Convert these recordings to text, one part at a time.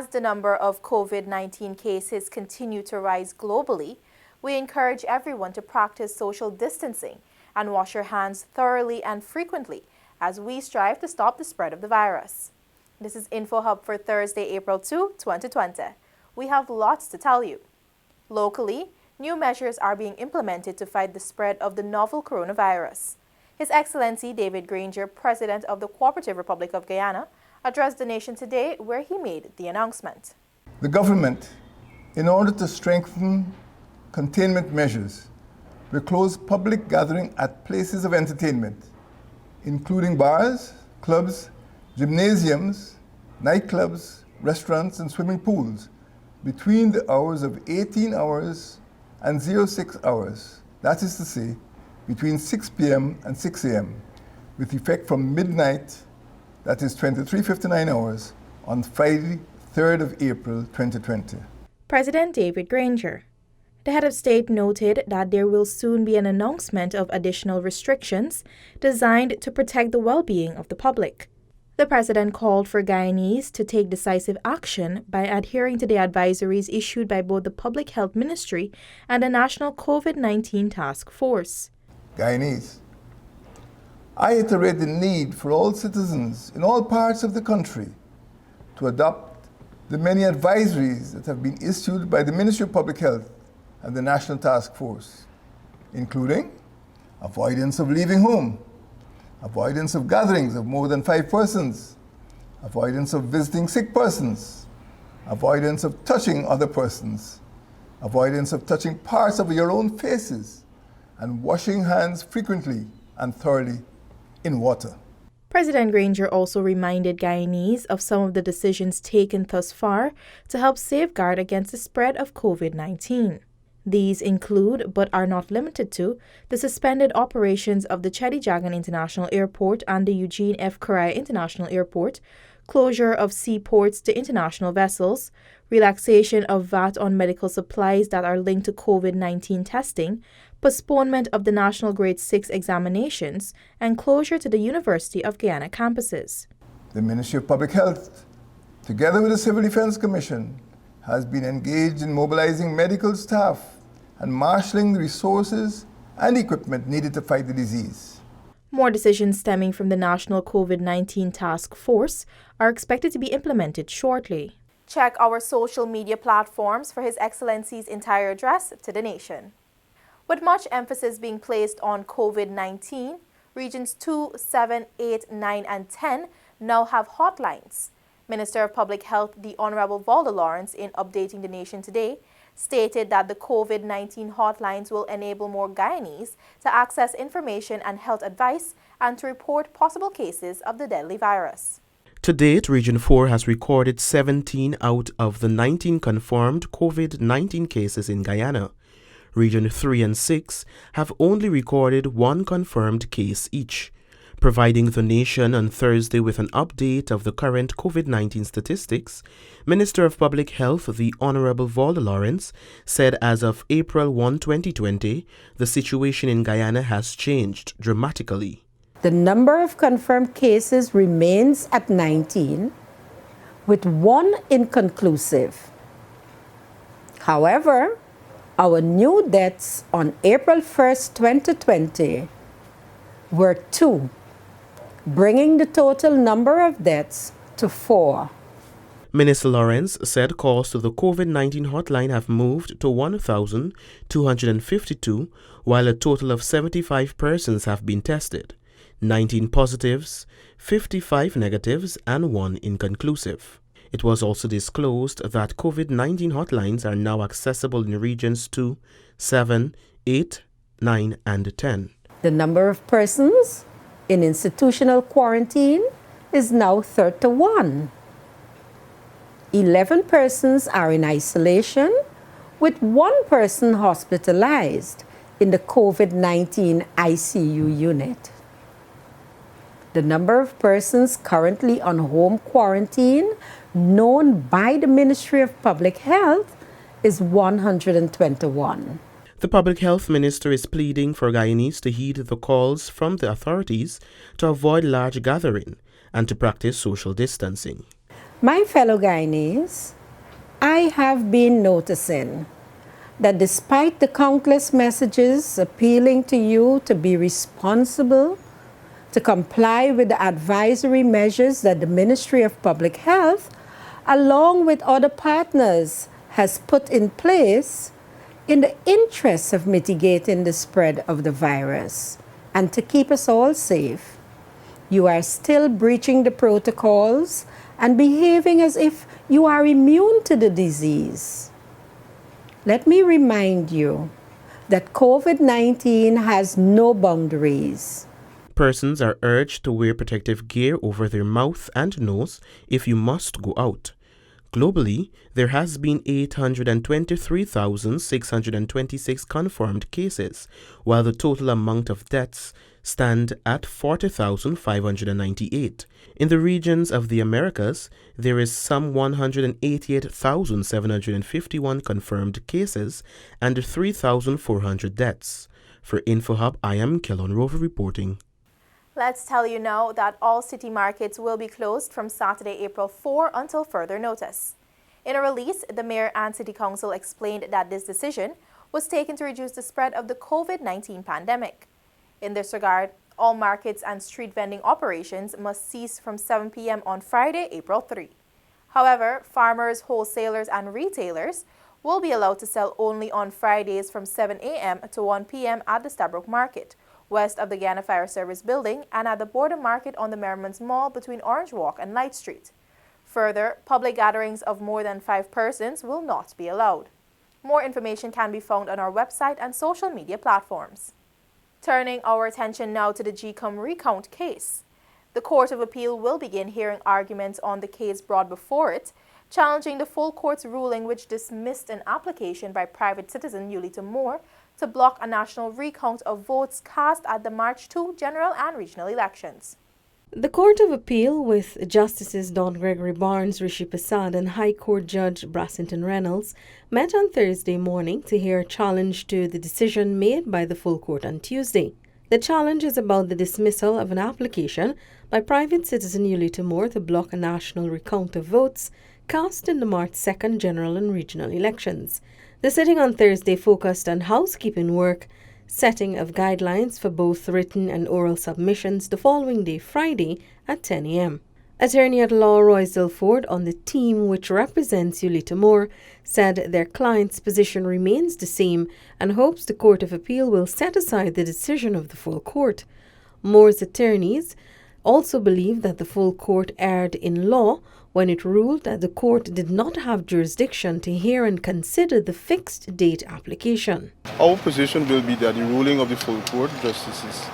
As the number of COVID-19 cases continue to rise globally, we encourage everyone to practice social distancing and wash your hands thoroughly and frequently as we strive to stop the spread of the virus. This is InfoHub for Thursday, April 2, 2020. We have lots to tell you. Locally, new measures are being implemented to fight the spread of the novel coronavirus. His Excellency David Granger, President of the Cooperative Republic of Guyana, addressed the nation today where he made the announcement. The government, in order to strengthen containment measures, will close public gathering at places of entertainment, including bars, clubs, gymnasiums, nightclubs, restaurants, and swimming pools between the hours of 18 hours and 06 hours, that is to say, between 6 p.m. and 6 a.m., with effect from midnight, that is 23:59 hours, on Friday, 3rd of April 2020. President David Granger. The head of state noted that there will soon be an announcement of additional restrictions designed to protect the well-being of the public. The president called for Guyanese to take decisive action by adhering to the advisories issued by both the Public Health Ministry and the National COVID-19 Task Force. Guyanese, I iterate the need for all citizens in all parts of the country to adopt the many advisories that have been issued by the Ministry of Public Health and the National Task Force, including avoidance of leaving home, avoidance of gatherings of more than 5 persons, avoidance of visiting sick persons, avoidance of touching other persons, avoidance of touching parts of your own faces, and washing hands frequently and thoroughly in water. President Granger also reminded Guyanese of some of the decisions taken thus far to help safeguard against the spread of COVID-19. These include, but are not limited to, the suspended operations of the Chedi Jagan International Airport and the Eugene F. Correa International Airport, closure of seaports to international vessels, relaxation of VAT on medical supplies that are linked to COVID-19 testing, postponement of the National Grade 6 examinations, and closure to the University of Guyana campuses. The Ministry of Public Health, together with the Civil Defense Commission, has been engaged in mobilizing medical staff and marshalling the resources and equipment needed to fight the disease. More decisions stemming from the National COVID-19 Task Force are expected to be implemented shortly. Check our social media platforms for His Excellency's entire address to the nation. With much emphasis being placed on COVID-19, Regions 2, 7, 8, 9, and 10 now have hotlines. Minister of Public Health, the Honorable Valda Lawrence, in updating the nation today, stated that the COVID-19 hotlines will enable more Guyanese to access information and health advice and to report possible cases of the deadly virus. To date, Region 4 has recorded 17 out of the 19 confirmed COVID-19 cases in Guyana. Region 3 and 6 have only recorded 1 confirmed case each. Providing the nation on Thursday with an update of the current COVID-19 statistics, Minister of Public Health, the Honorable Valda Lawrence, said as of April 1, 2020, the situation in Guyana has changed dramatically. The number of confirmed cases remains at 19, with 1 inconclusive. However, our new deaths on April 1st, 2020 were 2, bringing the total number of deaths to 4. Minister Lawrence said calls to the COVID-19 hotline have moved to 1,252, while a total of 75 persons have been tested, 19 positives, 55 negatives, and 1 inconclusive. It was also disclosed that COVID-19 hotlines are now accessible in Regions 2, 7, 8, 9, and 10. The number of persons in institutional quarantine is now 31. 11 persons are in isolation, with 1 person hospitalized in the COVID-19 ICU unit. The number of persons currently on home quarantine known by the Ministry of Public Health is 121. The Public Health Minister is pleading for Guyanese to heed the calls from the authorities to avoid large gathering and to practice social distancing. My fellow Guyanese, I have been noticing that despite the countless messages appealing to you to be responsible, to comply with the advisory measures that the Ministry of Public Health, along with other partners, has put in place in the interest of mitigating the spread of the virus and to keep us all safe, you are still breaching the protocols and behaving as if you are immune to the disease. Let me remind you that COVID-19 has no boundaries. Persons are urged to wear protective gear over their mouth and nose if you must go out. Globally, there has been 823,626 confirmed cases, while the total amount of deaths stand at 40,598. In the regions of the Americas, there is some 188,751 confirmed cases and 3,400 deaths. For InfoHub, I am Kellon Rover reporting. Let's tell you now that all city markets will be closed from Saturday, April 4 until further notice. In a release, the Mayor and City Council explained that this decision was taken to reduce the spread of the COVID-19 pandemic. In this regard, all markets and street vending operations must cease from 7 p.m. on Friday, April 3. However, farmers, wholesalers, and retailers will be allowed to sell only on Fridays from 7 a.m. to 1 p.m. at the Stabroek Market, west of the Guyana Fire Service building, and at the border market on the Merriman's Mall between Orange Walk and Light Street. Further, public gatherings of more than 5 persons will not be allowed. More information can be found on our website and social media platforms. Turning our attention now to the GCOM recount case. The Court of Appeal will begin hearing arguments on the case brought before it, challenging the full court's ruling which dismissed an application by private citizen Yulita Moore to block a national recount of votes cast at the March 2 general and regional elections. The Court of Appeal, with Justices Don Gregory Barnes, Rishi Prasad, and High Court Judge Brassington Reynolds, met on Thursday morning to hear a challenge to the decision made by the full court on Tuesday. The challenge is about the dismissal of an application by private citizen Yulita Moore to block a national recount of votes cast in the March 2nd general and regional elections. The sitting on Thursday focused on housekeeping work, setting of guidelines for both written and oral submissions the following day, Friday, at 10 a.m. Attorney at law Roysdale Ford, on the team which represents Yulita Moore, said their client's position remains the same and hopes the Court of Appeal will set aside the decision of the full court. Moore's attorneys also believe that the full court erred in law when it ruled that the court did not have jurisdiction to hear and consider the fixed date application. Our position will be that the ruling of the full court, Justices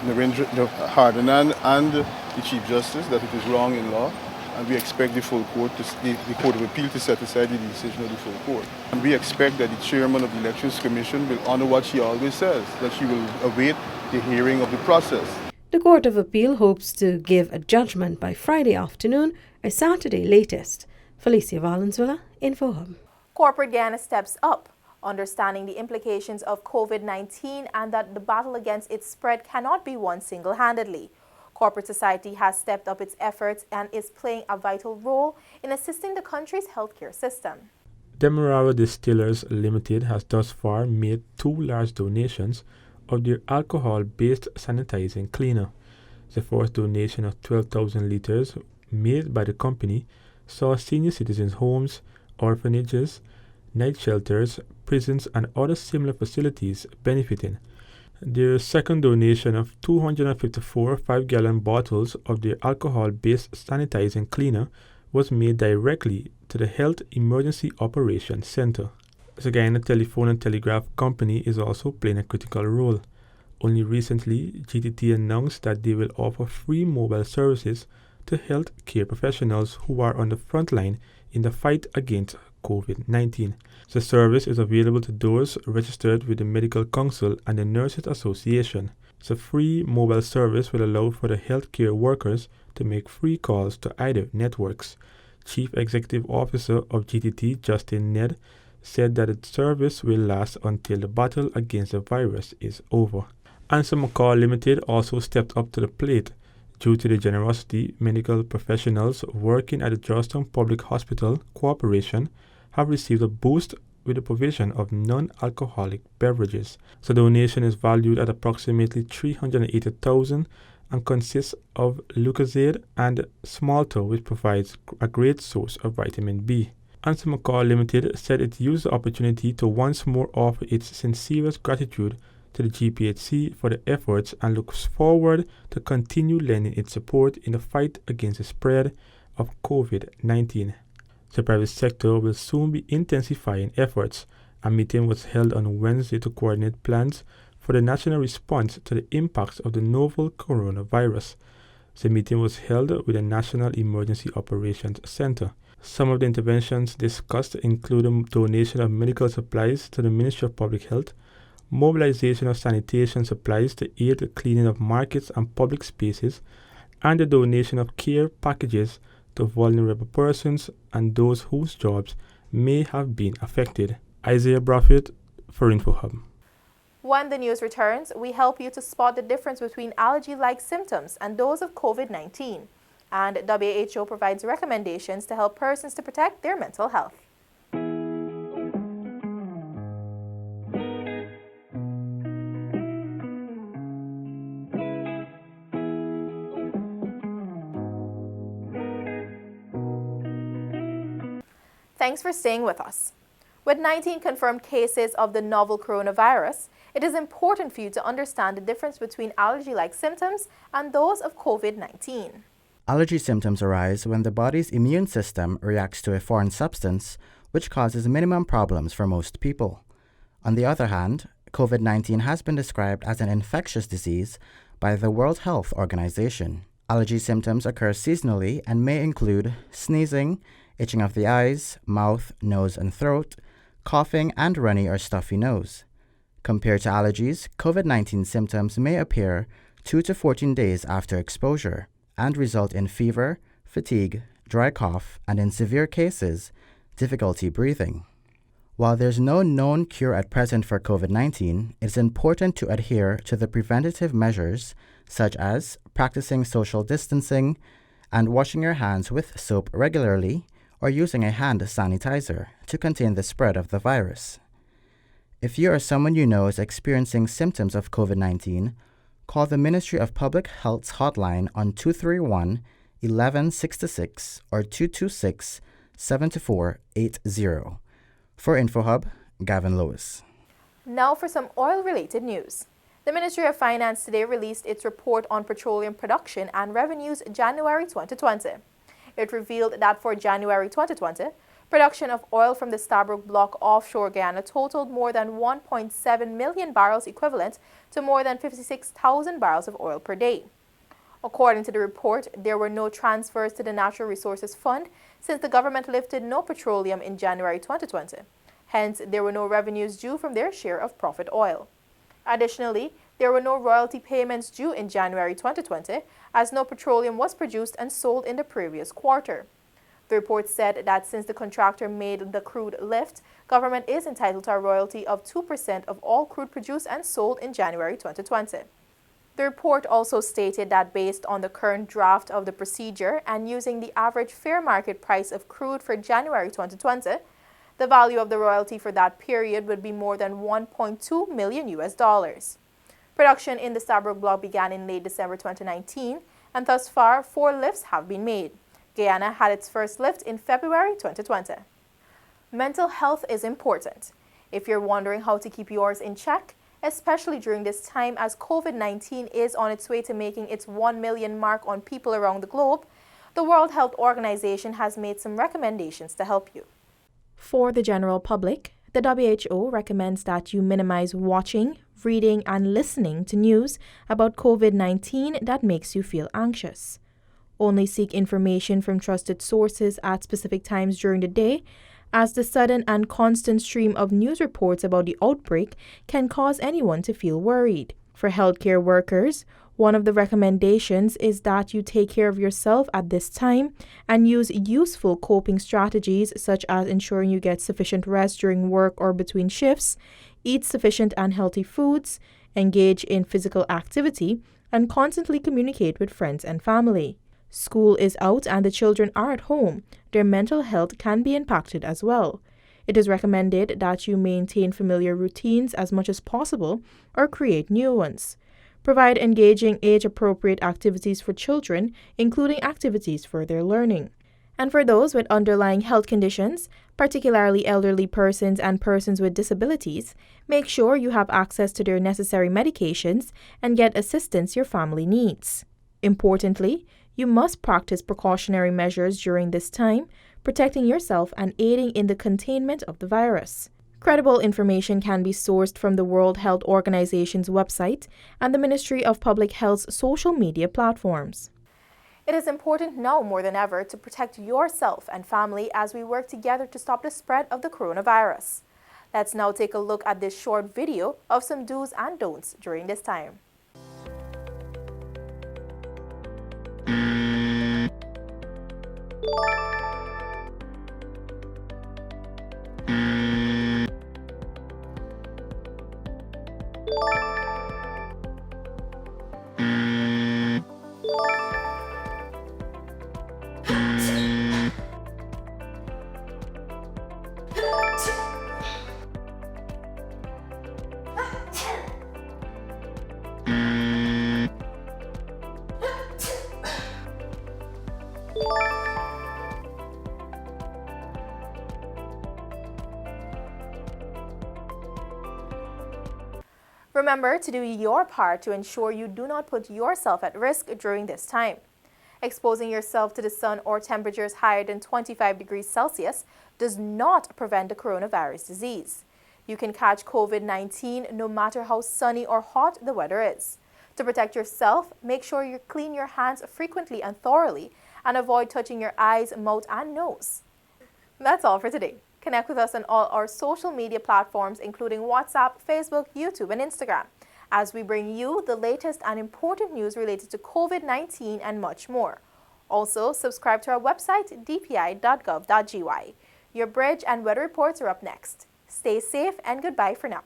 Narendra Hardanan and the Chief Justice, that it is wrong in law, and we expect the full court, the Court of Appeal, to set aside the decision of the full court. And we expect that the chairman of the Elections Commission will honor what she always says, that she will await the hearing of the process. The Court of Appeal hopes to give a judgment by Friday afternoon or Saturday latest. Felicia Valenzuela, InfoHub. Corporate Guyana steps up, understanding the implications of COVID-19 and that the battle against its spread cannot be won single-handedly. Corporate society has stepped up its efforts and is playing a vital role in assisting the country's healthcare system. Demerara Distillers Limited has thus far made 2 large donations of their alcohol-based sanitizing cleaner. The first donation of 12,000 litres made by the company saw senior citizens' homes, orphanages, night shelters, prisons and other similar facilities benefiting. Their second donation of 254 5-gallon bottles of their alcohol-based sanitizing cleaner was made directly to the Health Emergency Operations Center. The Guyana Telephone and Telegraph Company is also playing a critical role. Only recently, GTT announced that they will offer free mobile services to health care professionals who are on the front line in the fight against COVID-19. The service is available to those registered with the Medical Council and the Nurses Association. The free mobile service will allow for the healthcare workers to make free calls to either networks. Chief Executive Officer of GTT, Justin Ned, said that the service will last until the battle against the virus is over. Anson McCall Limited also stepped up to the plate. Due to the generosity, medical professionals working at the Georgetown Public Hospital Corporation have received a boost with the provision of non-alcoholic beverages. The donation is valued at approximately $380,000 and consists of Lucozade and Smalto, which provides a great source of vitamin B. Answer McCall Limited said it used the opportunity to once more offer its sincerest gratitude to the GPHC for the efforts and looks forward to continue lending its support in the fight against the spread of COVID-19. The private sector will soon be intensifying efforts. A meeting was held on Wednesday to coordinate plans for the national response to the impacts of the novel coronavirus. The meeting was held with the National Emergency Operations Center. Some of the interventions discussed include a donation of medical supplies to the Ministry of Public Health, mobilization of sanitation supplies to aid the cleaning of markets and public spaces, and the donation of care packages to vulnerable persons and those whose jobs may have been affected. Isaiah Braffett for InfoHub. When the news returns, we help you to spot the difference between allergy-like symptoms and those of COVID-19. And WHO provides recommendations to help persons to protect their mental health. Thanks for staying with us. With 19 confirmed cases of the novel coronavirus, it is important for you to understand the difference between allergy-like symptoms and those of COVID-19. Allergy symptoms arise when the body's immune system reacts to a foreign substance, which causes minimum problems for most people. On the other hand, COVID-19 has been described as an infectious disease by the World Health Organization. Allergy symptoms occur seasonally and may include sneezing, itching of the eyes, mouth, nose, and throat, coughing, and runny or stuffy nose. Compared to allergies, COVID-19 symptoms may appear 2 to 14 days after exposure and result in fever, fatigue, dry cough, and in severe cases, difficulty breathing. While there's no known cure at present for COVID-19, it's important to adhere to the preventative measures such as practicing social distancing and washing your hands with soap regularly or using a hand sanitizer to contain the spread of the virus. If you or someone you know is experiencing symptoms of COVID-19, call the Ministry of Public Health's hotline on 231-1166 or 226-72480. For InfoHub, Gavin Lewis. Now for some oil-related news. The Ministry of Finance today released its report on petroleum production and revenues January 2020. It revealed that for January 2020, production of oil from the Stabroek Block offshore Guyana totaled more than 1.7 million barrels, equivalent to more than 56,000 barrels of oil per day. According to the report, there were no transfers to the Natural Resources Fund since the government lifted no petroleum in January 2020. Hence, there were no revenues due from their share of profit oil. Additionally, there were no royalty payments due in January 2020, as no petroleum was produced and sold in the previous quarter. The report said that since the contractor made the crude lift, government is entitled to a royalty of 2% of all crude produced and sold in January 2020. The report also stated that based on the current draft of the procedure and using the average fair market price of crude for January 2020, the value of the royalty for that period would be more than $1.2 million. Production in the Stabroek Block began in late December 2019, and thus far, 4 lifts have been made. Guyana had its first lift in February 2020. Mental health is important. If you're wondering how to keep yours in check, especially during this time as COVID-19 is on its way to making its 1 million mark on people around the globe, the World Health Organization has made some recommendations to help you. For the general public, the WHO recommends that you minimize watching, reading, and listening to news about COVID-19 that makes you feel anxious. Only seek information from trusted sources at specific times during the day, as the sudden and constant stream of news reports about the outbreak can cause anyone to feel worried. For healthcare workers, one of the recommendations is that you take care of yourself at this time and use useful coping strategies such as ensuring you get sufficient rest during work or between shifts, eat sufficient and healthy foods, engage in physical activity, and constantly communicate with friends and family. School is out and the children are at home. Their mental health can be impacted as well. It is recommended that you maintain familiar routines as much as possible or create new ones. Provide engaging, age-appropriate activities for children, including activities for their learning. And for those with underlying health conditions, particularly elderly persons and persons with disabilities, make sure you have access to their necessary medications and get assistance your family needs. Importantly, you must practice precautionary measures during this time, protecting yourself and aiding in the containment of the virus. Credible information can be sourced from the World Health Organization's website and the Ministry of Public Health's social media platforms. It is important now more than ever to protect yourself and family as we work together to stop the spread of the coronavirus. Let's now take a look at this short video of some do's and don'ts during this time. Remember to do your part to ensure you do not put yourself at risk during this time. Exposing yourself to the sun or temperatures higher than 25 degrees Celsius does not prevent the coronavirus disease. You can catch COVID-19 no matter how sunny or hot the weather is. To protect yourself, make sure you clean your hands frequently and thoroughly and avoid touching your eyes, mouth, and nose. That's all for today. Connect with us on all our social media platforms, including WhatsApp, Facebook, YouTube, and Instagram, as we bring you the latest and important news related to COVID-19 and much more. Also, subscribe to our website, dpi.gov.gy. Your bridge and weather reports are up next. Stay safe and goodbye for now.